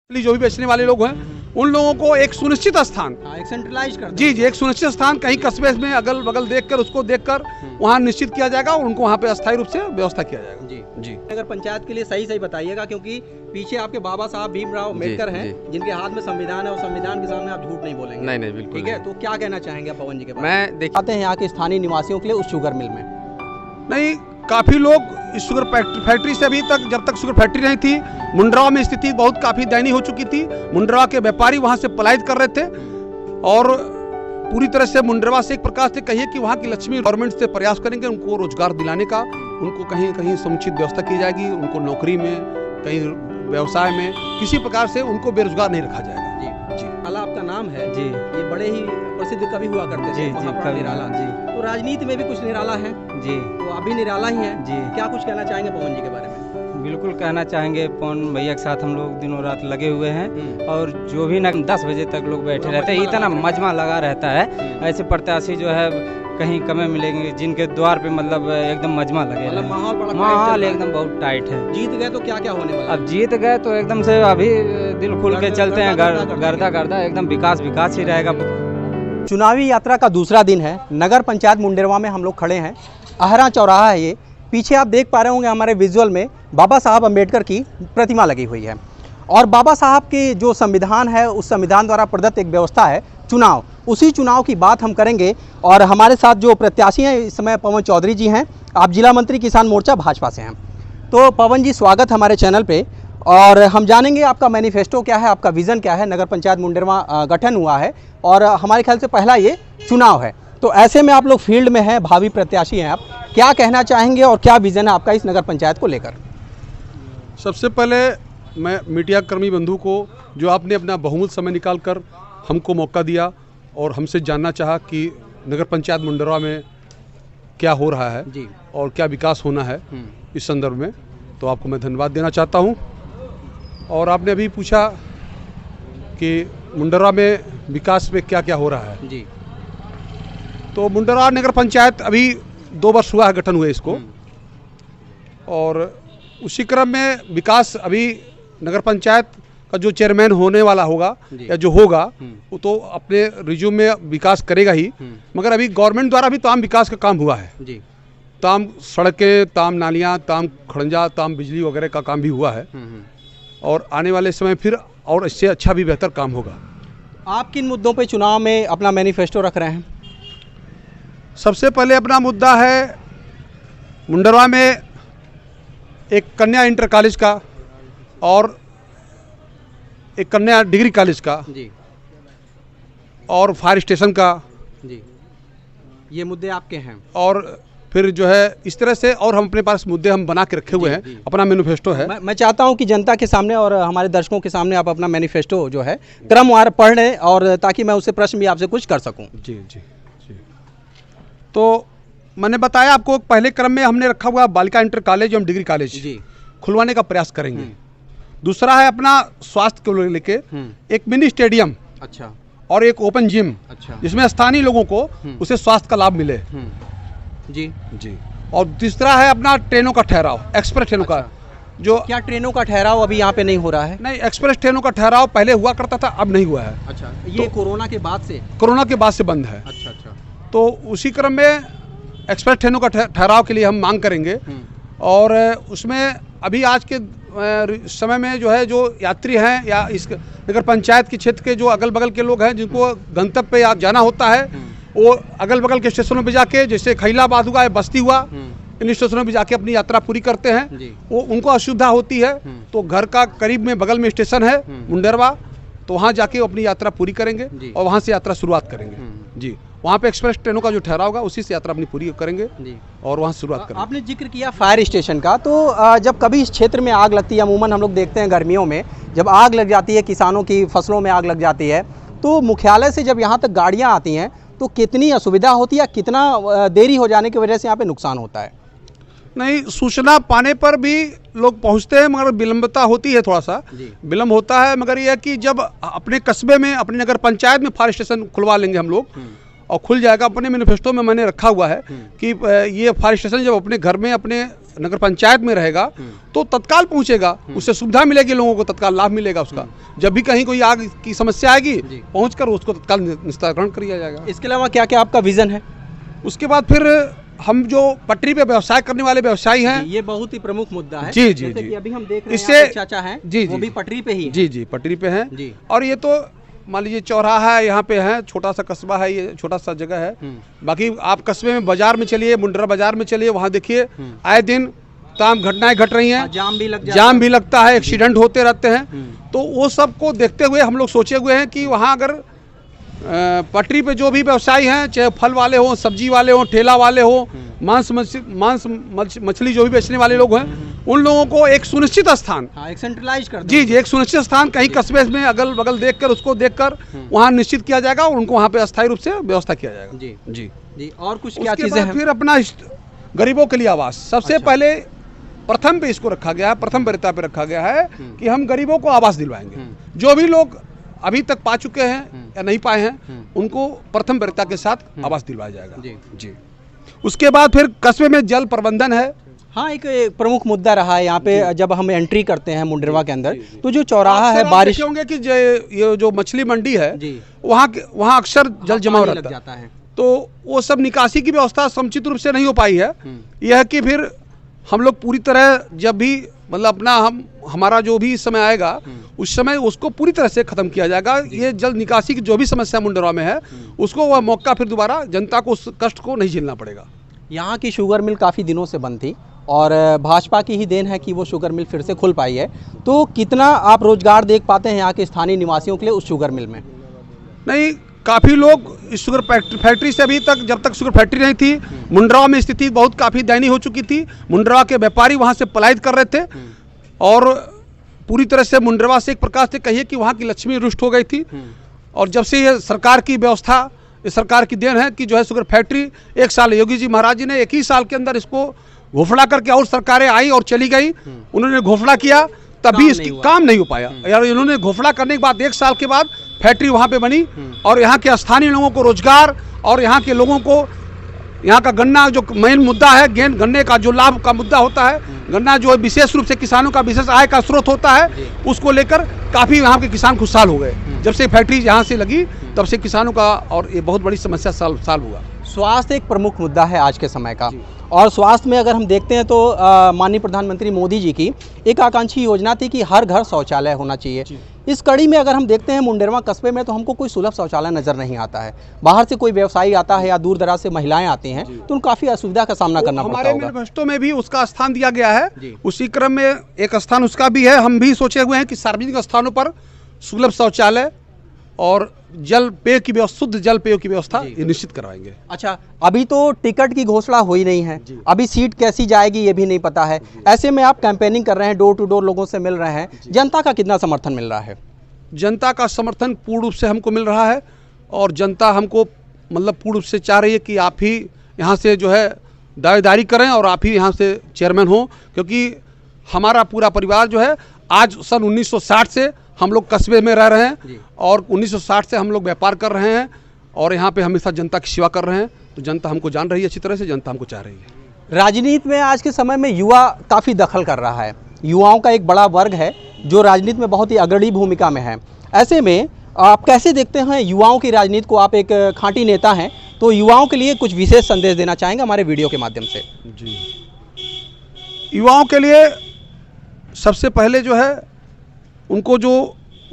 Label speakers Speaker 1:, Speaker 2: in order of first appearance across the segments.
Speaker 1: जो भी बेचने वाले लोग हैं उन लोगों को एक सुनिश्चित स्थान,
Speaker 2: एक सेंट्रलाइज कर
Speaker 1: जी जी, एक सुनिश्चित स्थान कहीं कस्बे में अगल बगल देखकर उसको देखकर वहाँ निश्चित किया जाएगा और उनको वहाँ पे अस्थायी रूप से व्यवस्था किया जाएगा।
Speaker 2: जी
Speaker 1: जी,
Speaker 2: नगर पंचायत के लिए सही बताइएगा, क्योंकि पीछे आपके बाबा साहब भीमराव अम्बेडकर हैं जिनके हाथ में संविधान है और संविधान के सामने आप झूठ नहीं बोलेंगे।
Speaker 3: नहीं बिल्कुल
Speaker 2: ठीक है, तो क्या कहना चाहेंगे आप पवन जी के बारे में?
Speaker 3: मैं देखिए
Speaker 2: आते हैं यहाँ के स्थानीय निवासियों के लिए उस शुगर मिल में।
Speaker 1: नहीं, काफ़ी लोग इस शुगर फैक्ट्री से अभी तक, जब तक शुगर फैक्ट्री नहीं थी, मुंडरवा में स्थिति बहुत काफ़ी दयनीय हो चुकी थी। मुंडरवा के व्यापारी वहाँ से पलायन कर रहे थे और पूरी तरह से मुंडरवा से एक प्रकार से कहिए कि वहाँ की लक्ष्मी गवर्नमेंट से प्रयास करेंगे उनको रोजगार दिलाने का, उनको कहीं कहीं समुचित व्यवस्था की जाएगी, उनको नौकरी में, कहीं व्यवसाय में, किसी प्रकार से उनको बेरोजगार नहीं रखा जाएगा।
Speaker 2: जी, निराला आपका नाम है जी, ये बड़े ही प्रसिद्ध कवि हुआ करते थे महाप्राण निराला जी। तो राजनीति में भी कुछ निराला है
Speaker 4: जी,
Speaker 2: तो अभी निराला ही है
Speaker 4: जी।
Speaker 2: क्या कुछ कहना चाहेंगे पवन जी के बारे में?
Speaker 4: बिल्कुल कहना चाहेंगे, पवन भैया के साथ हम लोग दिनों रात लगे हुए हैं और जो भी ना 10 बजे तक लोग बैठे रहते हैं, इतना मजमा लगा रहता है। ऐसे प्रत्याशी जो है कहीं कमे मिलेंगे जिनके द्वार पे मतलब एकदम मजमा लगे
Speaker 2: मतलब
Speaker 4: है।
Speaker 2: माहौल
Speaker 4: माहौल एकदम बहुत टाइट है।
Speaker 2: जीत गए तो क्या क्या होने वाला?
Speaker 4: अब जीत गए तो एकदम से अभी दिल खुल के चलते हैं, गर्दा एकदम विकास ही रहेगा।
Speaker 2: चुनावी यात्रा का दूसरा दिन है। नगर पंचायत मुंडेरवा में हम लोग खड़े हैं। आहरा चौराहा है ये। पीछे आप देख पा रहे होंगे हमारे विजुअल में बाबा साहब अम्बेडकर की प्रतिमा लगी हुई है और बाबा साहब के जो संविधान है उस संविधान द्वारा प्रदत्त एक व्यवस्था है चुनाव, उसी चुनाव की बात हम करेंगे। और हमारे साथ जो प्रत्याशी हैं इस समय पवन चौधरी जी हैं, आप जिला मंत्री किसान मोर्चा भाजपा से हैं। तो पवन जी, स्वागत हमारे चैनल पे और हम जानेंगे आपका मैनिफेस्टो क्या है, आपका विज़न क्या है। नगर पंचायत मुंडेरवा गठन हुआ है और हमारे ख्याल से पहला ये चुनाव है, तो ऐसे में आप लोग फील्ड में हैं, भावी प्रत्याशी हैं, आप क्या कहना चाहेंगे और क्या विज़न है आपका इस नगर पंचायत को लेकर?
Speaker 1: सबसे पहले मैं मीडिया कर्मी बंधु को, जो आपने अपना बहुमूल्य समय निकालकर हमको मौका दिया और हमसे जानना चाहा कि नगर पंचायत मुंडेरवा में क्या हो रहा है
Speaker 2: जी
Speaker 1: और क्या विकास होना है इस संदर्भ में, तो आपको मैं धन्यवाद देना चाहता हूं। और आपने अभी पूछा कि मुंडेरवा में विकास में क्या क्या हो रहा है
Speaker 2: जी,
Speaker 1: तो मुंडेरवा नगर पंचायत अभी 2 वर्ष हुआ है गठन हुए इसको, और उसी क्रम में विकास अभी नगर पंचायत का जो चेयरमैन होने वाला होगा या जो होगा वो तो अपने रिज्यूम में विकास करेगा ही, मगर अभी गवर्नमेंट द्वारा भी तमाम विकास का काम हुआ है
Speaker 2: जी।
Speaker 1: तमाम सड़कें, तमाम नालियाँ, तमाम खड़ंजा, तमाम बिजली वगैरह का काम भी हुआ है और आने वाले समय फिर और इससे अच्छा भी बेहतर काम होगा।
Speaker 2: आप किन मुद्दों पे चुनाव में अपना मैनिफेस्टो रख रहे हैं?
Speaker 1: सबसे पहले अपना मुद्दा है मुंडेरवा में एक कन्या इंटर कॉलेज का और एक कन्या डिग्री कॉलेज का
Speaker 2: जी
Speaker 1: और फायर स्टेशन का
Speaker 2: जी, ये मुद्दे आपके हैं।
Speaker 1: और फिर जो है इस तरह से और हम अपने पास मुद्दे हम बना के रखे हुए हैं, अपना मैनिफेस्टो है।
Speaker 2: मैं चाहता हूं कि जनता के सामने और हमारे दर्शकों के सामने आप अपना मैनिफेस्टो जो है क्रमवार पढ़ लें और ताकि मैं उससे प्रश्न भी आपसे कुछ कर सकूं।
Speaker 1: जी जी जी। तो मैंने बताया आपको, पहले क्रम में हमने रखा हुआ बालिका इंटर कॉलेज एवं डिग्री कॉलेज
Speaker 2: जी
Speaker 1: खुलवाने का प्रयास करेंगे। दूसरा है अपना स्वास्थ्य को लेके एक मिनी स्टेडियम
Speaker 2: अच्छा
Speaker 1: और एक ओपन जिम,
Speaker 2: अच्छा
Speaker 1: जिसमें स्थानीय लोगों को उसे स्वास्थ्य का लाभ मिले
Speaker 2: जी
Speaker 1: जी। और तीसरा है अपना ट्रेनों का ठहराव, एक्सप्रेस ट्रेनों का, जो
Speaker 2: क्या ट्रेनों का ठहराव अभी यहाँ पे नहीं हो रहा है?
Speaker 1: नहीं, एक्सप्रेस ट्रेनों का ठहराव पहले हुआ करता था, अब नहीं हुआ है।
Speaker 2: अच्छा, ये कोरोना के बाद से?
Speaker 1: कोरोना के बाद से बंद है।
Speaker 2: अच्छा अच्छा।
Speaker 1: तो उसी क्रम में एक्सप्रेस ट्रेनों का ठहराव के लिए हम मांग करेंगे और उसमें अभी आज के समय में जो है जो यात्री हैं या इस नगर पंचायत के क्षेत्र के जो अगल बगल के लोग हैं जिनको गंतव्य पे जाना होता है, वो अगल बगल के स्टेशनों पे जाके, जैसे खैलाबाद हुआ या बस्ती हुआ, इन स्टेशनों पे जाके अपनी यात्रा पूरी करते हैं। वो उनको असुविधा होती है, तो घर का करीब में बगल में स्टेशन है मुंडेरवा, तो वहाँ जाके अपनी यात्रा पूरी करेंगे और वहाँ से यात्रा शुरुआत करेंगे जी। वहाँ पे एक्सप्रेस ट्रेनों का जो ठहराव होगा उसी से यात्रा अपनी पूरी करेंगे और वहाँ शुरुआत करेंगे।
Speaker 2: आपने जिक्र किया फायर स्टेशन का, तो जब कभी इस क्षेत्र में आग लगती है, अमूमन हम लोग देखते हैं गर्मियों में जब आग लग जाती है, किसानों की फसलों में आग लग जाती है, तो मुख्यालय से जब यहाँ तक गाड़ियाँ आती हैं तो कितनी असुविधा होती है, कितना देरी हो जाने की वजह से यहाँ पे नुकसान होता है?
Speaker 1: नहीं, सूचना पाने पर भी लोग पहुंचते हैं, मगर विलंबता होती है, थोड़ा सा विलंब होता है। मगर यह है कि जब अपने कस्बे में, अपने नगर पंचायत में फायर स्टेशन खुलवा लेंगे हम लोग और खुल जाएगा, अपने मैनिफेस्टो में मैंने रखा हुआ है कि ये फायर स्टेशन जब अपने घर में, अपने नगर पंचायत में रहेगा तो तत्काल पहुंचेगा, उससे सुविधा मिलेगी, लोगों को तत्काल लाभ मिलेगा उसका। जब भी कहीं कोई आग की समस्या आएगी पहुंचकर उसको तत्काल निस्तारण किया जाएगा।
Speaker 2: इसके अलावा क्या क्या आपका विजन है?
Speaker 1: उसके बाद फिर हम जो पटरी पे व्यवसाय करने वाले व्यवसायी हैं,
Speaker 2: ये बहुत ही प्रमुख मुद्दा है।
Speaker 1: जी
Speaker 2: जैसे कि अभी हम देख रहे हैं
Speaker 1: इससे
Speaker 2: यहाँ पे चाचा हैं,
Speaker 1: जी
Speaker 2: वो भी पटरी पे ही हैं।
Speaker 1: जी पटरी पे हैं।
Speaker 2: जी।
Speaker 1: और ये तो मान लीजिए चौराहा है, यहाँ पे है, छोटा सा कस्बा है, ये छोटा सा जगह है। बाकी आप कस्बे में बाजार में चलिए, मुंड्रा बाजार में चलिए, वहाँ देखिए आए दिन तमाम घटनाएं घट रही हैं, जाम भी लगता है, एक्सीडेंट होते रहते हैं। तो वो सब को देखते हुए हम लोग सोचे हुए हैं कि वहाँ अगर पटरी पे जो भी व्यवसायी हैं, चाहे फल वाले हों, सब्जी वाले हों, ठेला वाले हों, मांस मछली जो भी बेचने वाले लोग हैं, उन लोगों को एक सुनिश्चित स्थान,
Speaker 2: एक सेंट्रलाइज कर
Speaker 1: जी एक सुनिश्चित स्थान कहीं कस्बे में अगल बगल देखकर उसको देखकर वहाँ निश्चित किया जाएगा और उनको वहाँ पे अस्थायी रूप से व्यवस्था किया जाएगा।
Speaker 2: जी
Speaker 1: जी
Speaker 2: जी। और कुछ क्या चीजें हैं?
Speaker 1: फिर अपना गरीबों के लिए आवास सबसे पहले प्रथम पे इसको रखा गया है, प्रथम वरीयता पे रखा गया है कि हम गरीबों को आवास दिलवाएंगे। जो भी लोग अभी तक पा चुके हैं या नहीं पाए हैं उनको प्रथम वरीयता के साथ आवास दिलवाया जाएगा। जी। उसके बाद फिर कस्बे में जल प्रबंधन है।
Speaker 2: हाँ, एक प्रमुख मुद्दा रहा है यहाँ पे। जब हम एंट्री करते हैं मुंड्रवा के अंदर तो जो चौराहा है, बारिश
Speaker 1: होंगे कि ये जो मछली मंडी है वहाँ अक्सर जल जमाव रहता
Speaker 2: जाता है,
Speaker 1: तो वो सब निकासी की व्यवस्था समुचित रूप से नहीं हो पाई है। यह है कि फिर हम लोग पूरी तरह जब भी मतलब अपना हमारा जो भी समय आएगा उस समय उसको पूरी तरह से खत्म किया जाएगा। ये जल निकासी की जो भी समस्या मुंड्रवा में है उसको वह मौका फिर दोबारा जनता को उस कष्ट को नहीं झेलना पड़ेगा।
Speaker 2: यहाँ की शुगर मिल काफ़ी दिनों से बंद थी और भाजपा की ही देन है कि वो शुगर मिल फिर से खुल पाई है। तो कितना आप रोजगार देख पाते हैं यहाँ के स्थानीय निवासियों के लिए उस शुगर मिल में?
Speaker 1: नहीं, काफ़ी लोग इस शुगर फैक्ट्री से अभी तक, जब तक शुगर फैक्ट्री नहीं थी, मुंड्रवा में स्थिति बहुत काफ़ी दयनीय हो चुकी थी। मुंड्रवा के व्यापारी वहाँ से पलायन कर रहे थे और पूरी तरह से मुंड्रवा से एक प्रकार से कहिए कि वहाँ की लक्ष्मी रुष्ट हो गई थी। और जब से ये सरकार की व्यवस्था, इस सरकार की देन है कि जो है शुगर फैक्ट्री एक साल योगी जी महाराज जी ने एक ही साल के अंदर इसको घोषणा करके, और सरकारें आई और चली गई, उन्होंने घोषणा किया तभी इसकी काम नहीं हो पाया। यार इन्होंने घोषणा करने के बाद एक साल के बाद फैक्ट्री वहाँ पे बनी और यहाँ के स्थानीय लोगों को रोजगार और यहाँ के लोगों को यहाँ का गन्ना जो मेन मुद्दा है, गन्ने का जो लाभ का मुद्दा होता है, गन्ना जो विशेष रूप से किसानों का विशेष आय का स्रोत होता है, उसको लेकर काफ़ी यहाँ के किसान खुशहाल हो गए। जब से फैक्ट्री यहाँ से लगी तब से किसानों का और ये बहुत बड़ी समस्या साल हुआ।
Speaker 2: स्वास्थ्य एक प्रमुख मुद्दा है आज के समय का, और स्वास्थ्य में अगर हम देखते हैं तो माननीय प्रधानमंत्री मोदी जी की एक आकांक्षी योजना थी कि हर घर शौचालय होना चाहिए। इस कड़ी में अगर हम देखते हैं मुंडेरवा कस्बे में तो हमको कोई सुलभ शौचालय नज़र नहीं आता है। बाहर से कोई व्यवसायी आता है या दूर दराज से महिलाएं आती हैं तो उनको काफ़ी असुविधा का सामना करना पड़ता है।
Speaker 1: हमारे मैनिफेस्टो में भी उसका स्थान दिया गया है, उसी क्रम में एक स्थान उसका भी है। हम भी सोचे हुए हैं कि सार्वजनिक स्थानों पर सुलभ शौचालय और जल पेय की व्यवस्था, शुद्ध जल पेय की व्यवस्था निश्चित करवाएंगे।
Speaker 2: अच्छा, अभी तो टिकट की घोषणा हो ही नहीं है, अभी सीट कैसी जाएगी ये भी नहीं पता है। ऐसे में आप कैंपेनिंग कर रहे हैं, डोर टू डोर लोगों से मिल रहे हैं, जनता का कितना समर्थन मिल रहा है?
Speaker 1: जनता का समर्थन पूर्ण रूप से हमको मिल रहा है और जनता हमको मतलब पूर्ण रूप से चाह रही है कि आप ही यहाँ से जो है दावेदारी करें और आप ही यहाँ से चेयरमैन हों, क्योंकि हमारा पूरा परिवार जो है आज सन 1960 से हम लोग कस्बे में रह रहे हैं और 1960 से हम लोग व्यापार कर रहे हैं और यहाँ पे हमेशा जनता की सेवा कर रहे हैं। तो जनता हमको जान रही है अच्छी तरह से, जनता हमको चाह रही है।
Speaker 2: राजनीति में आज के समय में युवा काफ़ी दखल कर रहा है, युवाओं का एक बड़ा वर्ग है जो राजनीति में बहुत ही अग्रणी भूमिका में है। ऐसे में आप कैसे देखते हैं युवाओं की राजनीति को? आप एक खांटी नेता हैं तो युवाओं के लिए कुछ विशेष संदेश देना चाहेंगे हमारे वीडियो के माध्यम से?
Speaker 1: जी, युवाओं के लिए सबसे पहले जो है उनको जो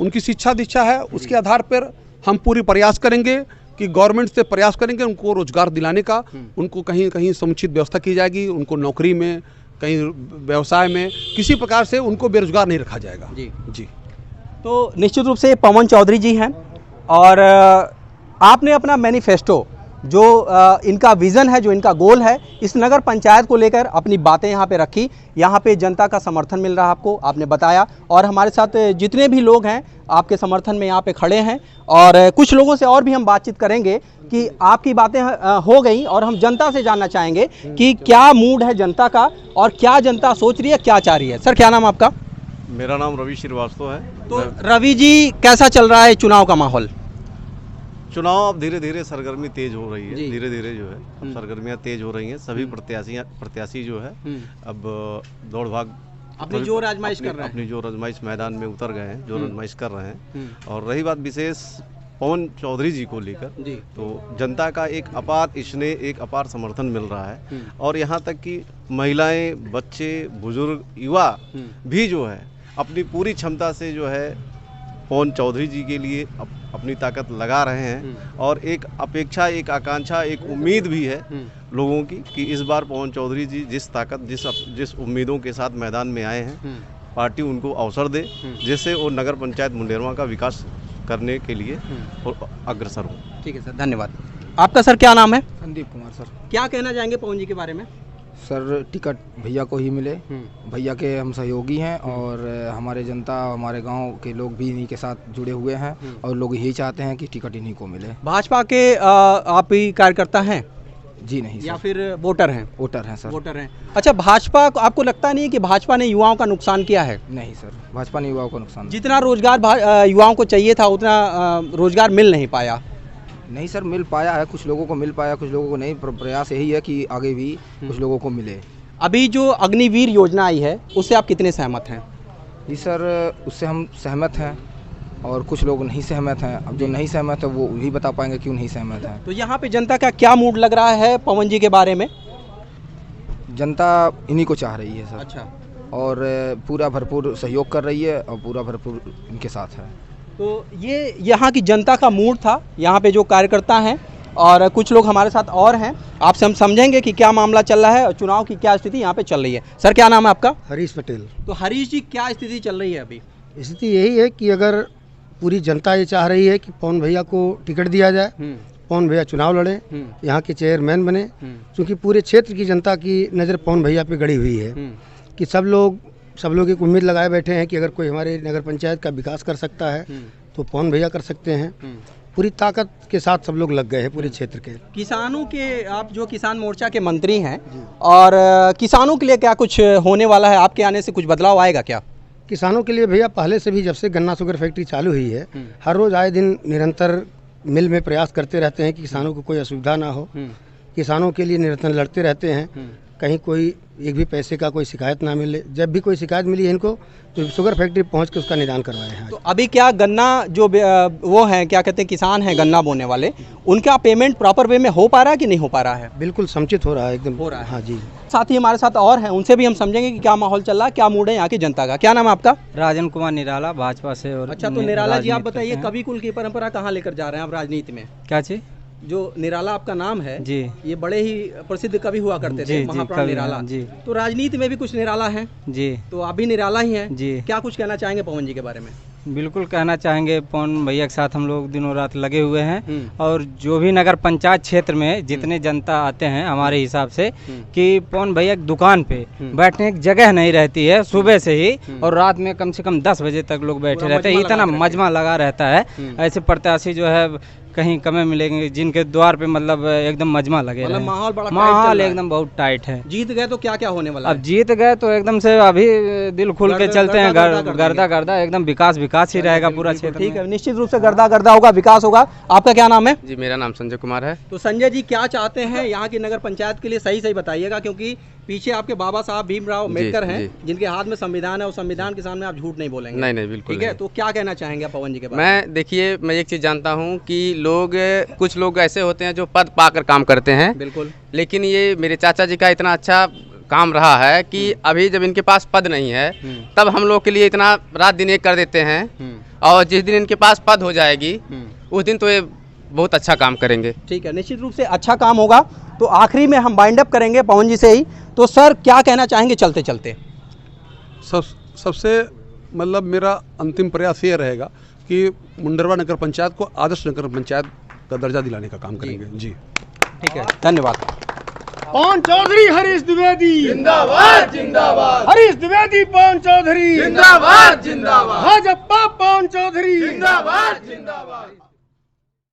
Speaker 1: उनकी शिक्षा दीक्षा है उसके आधार पर हम पूरी प्रयास करेंगे कि गवर्नमेंट से प्रयास करेंगे उनको रोजगार दिलाने का, उनको कहीं कहीं समुचित व्यवस्था की जाएगी, उनको नौकरी में, कहीं व्यवसाय में, किसी प्रकार से उनको बेरोजगार नहीं रखा जाएगा। जी।
Speaker 2: तो निश्चित रूप से पवन चौधरी जी हैं और आपने अपना मैनिफेस्टो जो इनका विज़न है, जो इनका गोल है, इस नगर पंचायत को लेकर अपनी बातें यहाँ पे रखी। यहाँ पे जनता का समर्थन मिल रहा है आपको, आपने बताया, और हमारे साथ जितने भी लोग हैं आपके समर्थन में यहाँ पे खड़े हैं और कुछ लोगों से और भी हम बातचीत करेंगे कि आपकी बातें हो गई और हम जनता से जानना चाहेंगे कि क्या मूड है जनता का और क्या जनता सोच रही है, क्या चाह रही है। सर, क्या नाम आपका?
Speaker 3: मेरा नाम रवि श्रीवास्तव है।
Speaker 2: तो रवि जी, कैसा चल रहा है चुनाव का माहौल?
Speaker 3: चुनाव अब धीरे धीरे सरगर्मी तेज हो रही
Speaker 2: जी।
Speaker 3: है, धीरे धीरे जो है अब सरगर्मियाँ तेज हो रही हैं। सभी प्रत्याशी जो है अब दौड़ भाग
Speaker 2: अपनी जोर आजमाइश कर रहे हैं।
Speaker 3: अपनी जोर आजमाइश मैदान में उतर गए हैं, जोर आजमाइश कर रहे हैं। और रही बात विशेष पवन चौधरी जी को लेकर, तो जनता का एक अपार समर्थन मिल रहा है। और यहाँ तक कि महिलाएं, बच्चे, बुजुर्ग, युवा भी जो है अपनी पूरी क्षमता से जो है पवन चौधरी जी के लिए अपनी ताकत लगा रहे हैं। और एक अपेक्षा, एक आकांक्षा, एक उम्मीद भी है लोगों की कि इस बार पवन चौधरी जी जिस ताकत, जिस उम्मीदों के साथ मैदान में आए हैं, पार्टी उनको अवसर दे, जिससे वो नगर पंचायत मुंडेरवा का विकास करने के लिए अग्रसर हो।
Speaker 2: ठीक है सर, धन्यवाद। आपका सर क्या नाम है?
Speaker 5: संदीप कुमार सर।
Speaker 2: क्या कहना चाहेंगे पवन जी के बारे में?
Speaker 5: सर टिकट भैया को ही मिले, भैया के हम सहयोगी हैं और हमारे जनता, हमारे गांव के लोग भी इन्हीं के साथ जुड़े हुए हैं और लोग यही चाहते हैं कि टिकट इन्हीं को मिले।
Speaker 2: भाजपा के आप ही कार्यकर्ता हैं?
Speaker 5: जी नहीं सर।
Speaker 2: या फिर वोटर हैं?
Speaker 5: वोटर हैं सर।
Speaker 2: वोटर हैं। अच्छा, भाजपा को आपको लगता नहीं कि भाजपा ने युवाओं का नुकसान किया है?
Speaker 5: नहीं सर, भाजपा ने युवाओं को नुकसान,
Speaker 2: जितना रोजगार युवाओं को चाहिए था उतना रोजगार मिल नहीं पाया।
Speaker 5: नहीं सर, मिल पाया है, कुछ लोगों को मिल पाया, कुछ लोगों को नहीं। प्रयास यही है कि आगे भी कुछ लोगों को मिले।
Speaker 2: अभी जो अग्निवीर योजना आई है उससे आप कितने सहमत हैं?
Speaker 5: जी सर, उससे हम सहमत हैं और कुछ लोग नहीं सहमत हैं। अब जो नहीं सहमत है वो ही बता पाएंगे क्यों नहीं सहमत हैं।
Speaker 2: तो यहाँ पे जनता का क्या मूड लग रहा है पवन जी के बारे में?
Speaker 5: जनता इन्हीं को चाह रही है सर।
Speaker 2: अच्छा।
Speaker 5: और पूरा भरपूर सहयोग कर रही है और पूरा भरपूर इनके साथ है।
Speaker 2: तो ये यहाँ की जनता का मूड था। यहाँ पे जो कार्यकर्ता हैं और कुछ लोग हमारे साथ और हैं, आपसे हम समझेंगे कि क्या मामला चल रहा है और चुनाव की क्या स्थिति यहाँ पे चल रही है। सर क्या नाम है आपका?
Speaker 6: हरीश पटेल।
Speaker 2: तो हरीश जी, क्या स्थिति चल रही है अभी?
Speaker 6: स्थिति यही है कि अगर पूरी जनता ये चाह रही है कि पवन भैया को टिकट दिया जाए, पवन भैया चुनाव लड़े, यहाँ के चेयरमैन बने, क्योंकि पूरे क्षेत्र की जनता की नज़र पवन भैया पे गड़ी हुई है कि सब लोग एक उम्मीद लगाए बैठे हैं कि अगर कोई हमारे नगर पंचायत का विकास कर सकता है तो पवन भैया कर सकते हैं। पूरी ताकत के साथ सब लोग लग गए हैं पूरे क्षेत्र के।
Speaker 2: किसानों के, आप जो किसान मोर्चा के मंत्री हैं, और किसानों के लिए क्या कुछ होने वाला है? आपके आने से कुछ बदलाव आएगा क्या?
Speaker 6: किसानों के लिए भैया पहले से भी, जब से गन्ना शुगर फैक्ट्री चालू हुई है, हर रोज़ आए दिन निरंतर मिल में प्रयास करते रहते हैं कि किसानों को कोई असुविधा ना हो। किसानों के लिए निरंतर लड़ते रहते हैं, कहीं कोई एक भी पैसे का कोई शिकायत ना मिले। जब भी कोई शिकायत मिली है इनको तो शुगर फैक्ट्री पहुंच के उसका निदान करवाए हैं।
Speaker 2: तो अभी क्या गन्ना जो वो हैं, क्या कहते हैं, किसान हैं गन्ना बोने वाले, उनका पेमेंट प्रॉपर वे में हो पा रहा है कि नहीं हो पा रहा है?
Speaker 6: बिल्कुल समुचित हो रहा है, एकदम
Speaker 2: हो रहा है।
Speaker 6: हाँ जी।
Speaker 2: साथ ही हमारे साथ और हैं, उनसे भी हम समझेंगे कि क्या माहौल चल रहा है, क्या मूड है यहाँ की जनता का। क्या नाम है आपका?
Speaker 4: राजन कुमार निराला, भाजपा से। और
Speaker 2: अच्छा, तो निराला जी, आप
Speaker 4: राजनीति
Speaker 2: बताइए,
Speaker 4: करते हैं।
Speaker 2: कवि कुल की परंपरा कहाँ लेकर जा रहे हैं आप राजनीति में?
Speaker 4: क्या चीज?
Speaker 2: जो निराला आपका नाम है
Speaker 4: जी,
Speaker 2: ये बड़े ही प्रसिद्ध कवि हुआ करते थे, महाप्राण निराला
Speaker 4: जी।
Speaker 2: तो राजनीति में भी कुछ निराला हैं
Speaker 4: जी,
Speaker 2: तो आप भी निराला ही हैं
Speaker 4: जी।
Speaker 2: क्या कुछ कहना चाहेंगे पवन जी के बारे में?
Speaker 4: बिल्कुल कहना चाहेंगे, पवन भैया के साथ हम लोग दिनों रात लगे हुए हैं। और जो भी नगर पंचायत क्षेत्र में जितने जनता आते हैं, हमारे हिसाब से कि पवन भैया की दुकान पे बैठने की जगह नहीं रहती है सुबह से ही, और रात में कम से कम 10 बजे तक लोग बैठे रहते हैं। इतना मजमा लगा रहता है। ऐसे प्रत्याशी जो है कहीं कम मिलेंगे जिनके द्वार पे मतलब एकदम मजमा लगे रहे।
Speaker 2: माहौल बड़ा
Speaker 4: माहौल एकदम बहुत टाइट है।
Speaker 2: जीत गए तो क्या क्या होने वाला है?
Speaker 4: अब जीत गए तो एकदम से अभी दिल खुल के चलते हैं, गर्दा एकदम विकास ही रहेगा पूरा क्षेत्र।
Speaker 2: ठीक है, निश्चित रूप से गर्दा होगा, विकास होगा। आपका क्या नाम है?
Speaker 7: जी, मेरा नाम संजय कुमार है।
Speaker 2: तो संजय जी, क्या चाहते हैं यहाँ की नगर पंचायत के लिए? सही बताइएगा, क्योंकि पीछे आपके बाबा साहब भीमराव अम्बेडकर हैं, जिनके हाथ में संविधान है, और संविधान के सामने आप झूठ नहीं बोलेंगे।
Speaker 7: नहीं, बिल्कुल
Speaker 2: ठीक है। तो क्या कहना चाहेंगे पवन जी के बारे
Speaker 7: में? देखिए, मैं एक चीज़ जानता हूँ कि कुछ लोग ऐसे होते हैं जो पद पाकर काम करते हैं।
Speaker 2: बिल्कुल।
Speaker 7: लेकिन ये मेरे चाचा जी का इतना अच्छा काम रहा है कि अभी जब इनके पास पद नहीं है तब हम लोग के लिए इतना रात दिन एक कर देते हैं, और जिस दिन इनके पास पद हो जाएगी उस दिन तो ये बहुत अच्छा काम करेंगे।
Speaker 2: ठीक है, निश्चित रूप से अच्छा काम होगा। तो आखिरी में हम बाइंड अप करेंगे पवन जी से ही। तो सर क्या कहना चाहेंगे चलते चलते?
Speaker 1: सबसे मतलब मेरा अंतिम प्रयास ये रहेगा कि मुंडेरवा नगर पंचायत को आदर्श नगर पंचायत का दर्जा दिलाने का काम करेंगे। जी,
Speaker 2: ठीक है, धन्यवाद।
Speaker 8: पवन चौधरी, हरीश द्विवेदी जिंदाबाद जिंदाबाद, हरीश द्विवेदी पवन चौधरी जिंदाबाद जिंदाबाद, भाजपा पवन चौधरी जिंदाबाद जिंदाबाद।